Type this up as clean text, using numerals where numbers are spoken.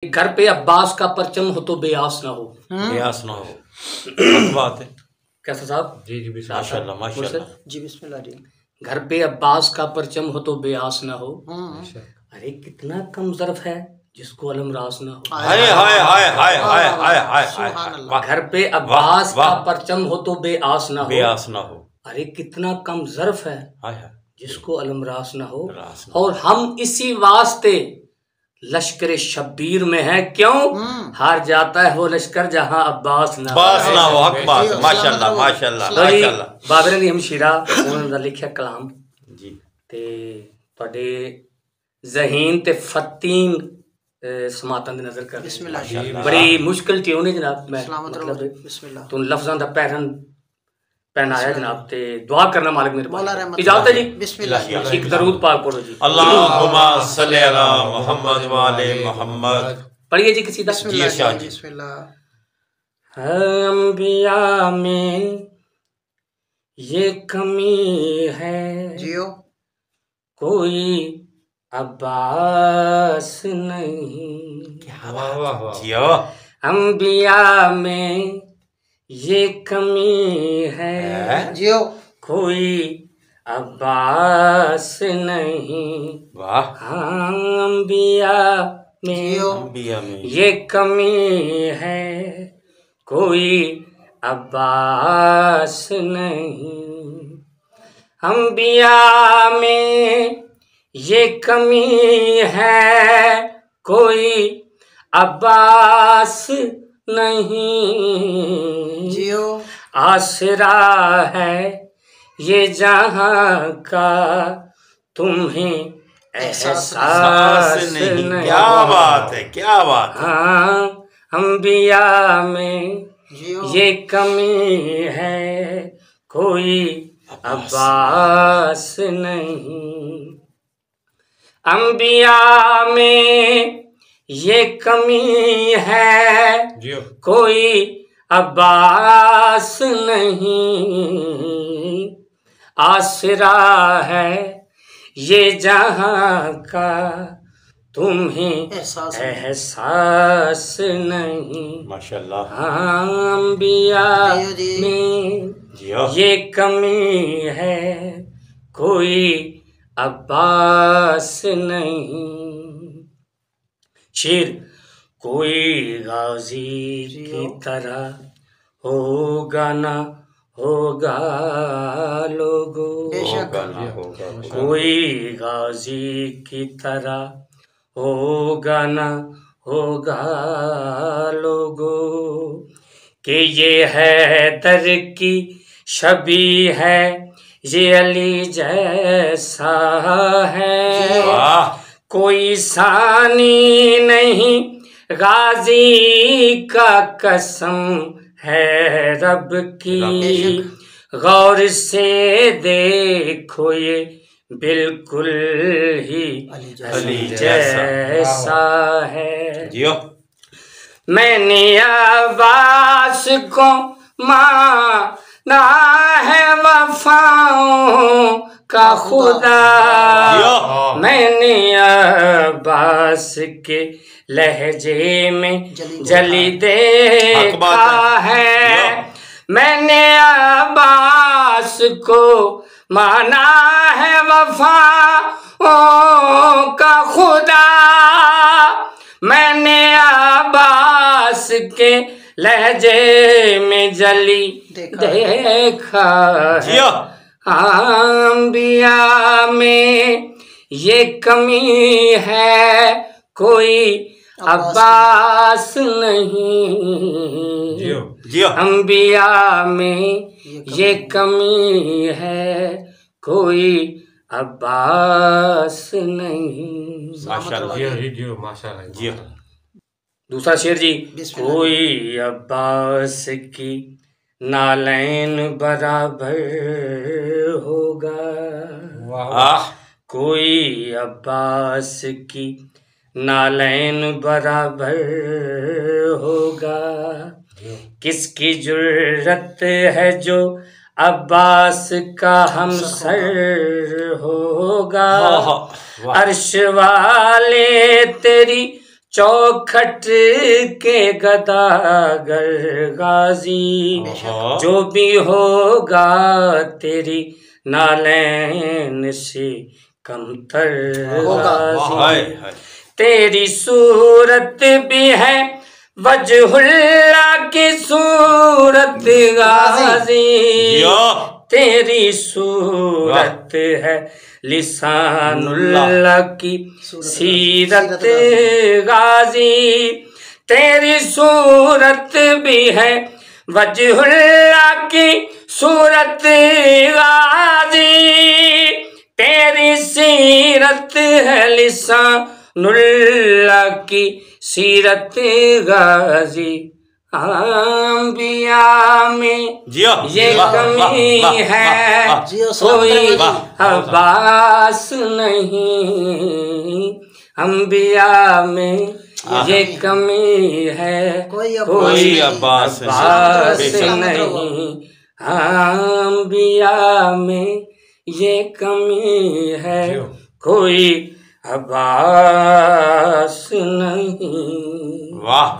घर पे अब्बास का परचम हो तो बेआस ना हो। बेआस ना हो। बात है। कैसा साहब? जी जी माशाल्लाह माशाल्लाह। जी बिस्मिल्लाह जी। घर पे अब्बास का परचम हो तो बेआस ना हो। अरे कितना कम ज़र्फ है जिसको अलम रास ना हो। हाय हाय हाय हाय हाय हाय हाय। घर पे अब्बास का परचम हो तो बेआस ना हो। बेआस ना हो। अरे कितना कम ज़र्फ है जिसको अलम रास ना हो। रास ना। और हम इसी वास्ते लश्कर शब्बीर में है, क्यों हार जाता है वो लश्कर जहां अब्बास ना हो। हक बात माशाल्लाह माशाल्लाह माशाल्लाह। बाबर ने हमशीरा उन्होंने लिखा कलाम जी ते ਤੁਹਾਡੇ ਜ਼ਹੀਨ ਤੇ ਫਤੀਨ ਸਮਾਤਾਂ ਦੀ ਨਜ਼ਰ ਕਰ बिस्मिल्लाह। बड़ी मुश्किल ट्यून है जनाब। मैं मतलब तुम लफ्ज़ां दा पैरन पहनाया जनाब ते दुआ करना मालिक मेरे पास। इजाजत है जी। बिस्मिल्लाह। एक दरूद पाक पढ़ो जी। अल्लाहुम्मा सल्ली अला मुहम्मद व आले मुहम्मद। पढ़िए जी किसी बिस्मिल्लाह। अंबिया में ये कमी है जियो कोई अब्बास नहीं। क्या बात जियो। अंबिया में ये कमी है जियो कोई अब्बास नहीं। वाह। अंबिया में ये कमी है कोई अब्बास नहीं। अंबिया में ये कमी है कोई अब्बास नहीं। जियो आसरा है ये जहां का तुम्हें एहसास नहीं। क्या बात है क्या बात है। हाँ अंबिया में ये कमी है कोई अब्बास नहीं। अंबिया में ये कमी है कोई अब्बास नहीं। आसरा है ये जहां का तुम्हें एहसास नहीं। माशाल्लाह। अंबिया में ये कमी है कोई अब्बास नहीं। शेर कोई गाजी की तरह होगा ना होगा लोगो। कोई गाजी की तरह होगा ना होगा लोगो कि ये हैदर की शबी है ये अली जैसा है। कोई सानी नहीं गाजी का कसम है रब की। गौर से देखो ये बिल्कुल ही अली जैसा है। मैंने अब्बास को माना है वफाओं का खुदा। मैंने अब्बास के लहजे में जली देखा है। मैंने अब्बास को माना है वफाओं का खुदा। मैंने अब्बास के लहजे में जली देखा है। अंबिया में ये कमी है कोई अब्बास नहीं। अंबिया में ये कमी है कोई अब्बास नहीं। माशाल्लाह। दूसरा शेर जी। कोई अब्बास की नालैन बराबर होगा। कोई अब्बास की नालैन बराबर होगा। किसकी जुर्रत है जो अब्बास का हमसर होगा। अर्श वाले तेरी चौखट के गदागर गाजी, जो भी होगा तेरी नालैन से कमतर गाजी। तेरी सूरत भी है वजहुल्लाह की सूरत गाजी, तेरी सूरत है लिसानुल्लाह की सीरत गाजी। तेरी सूरत भी है वजहुल्लाह की सूरत गाजी, तेरी सीरत है लिसानुल्लाह की सीरत गाजी। अंबिया में ये कमी है कोई अब्बास नहीं, अंबिया में ये कमी है कोई अब्बास नहीं, अंबिया में ये कमी है कोई अब्बास नहीं। वाह।